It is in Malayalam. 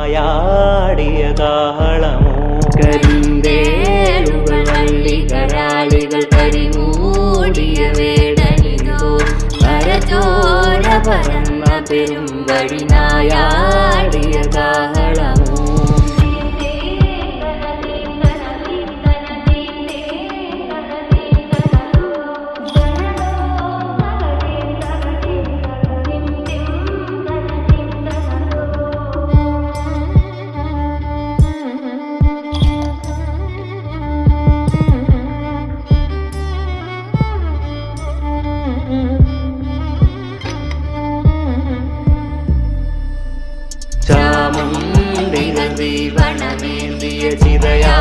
നായാടിയ കാഹളമോ കരിന്തേളുകൾ വള്ളികരാളികൾ കരിമൂടിയ വേടനിതോ കരചോര പരന്ന പെരും വഴി നായാടിയ കാഹളമോ ചാമുണ്ടിനദീവനമേന്തിയ ചിതയാ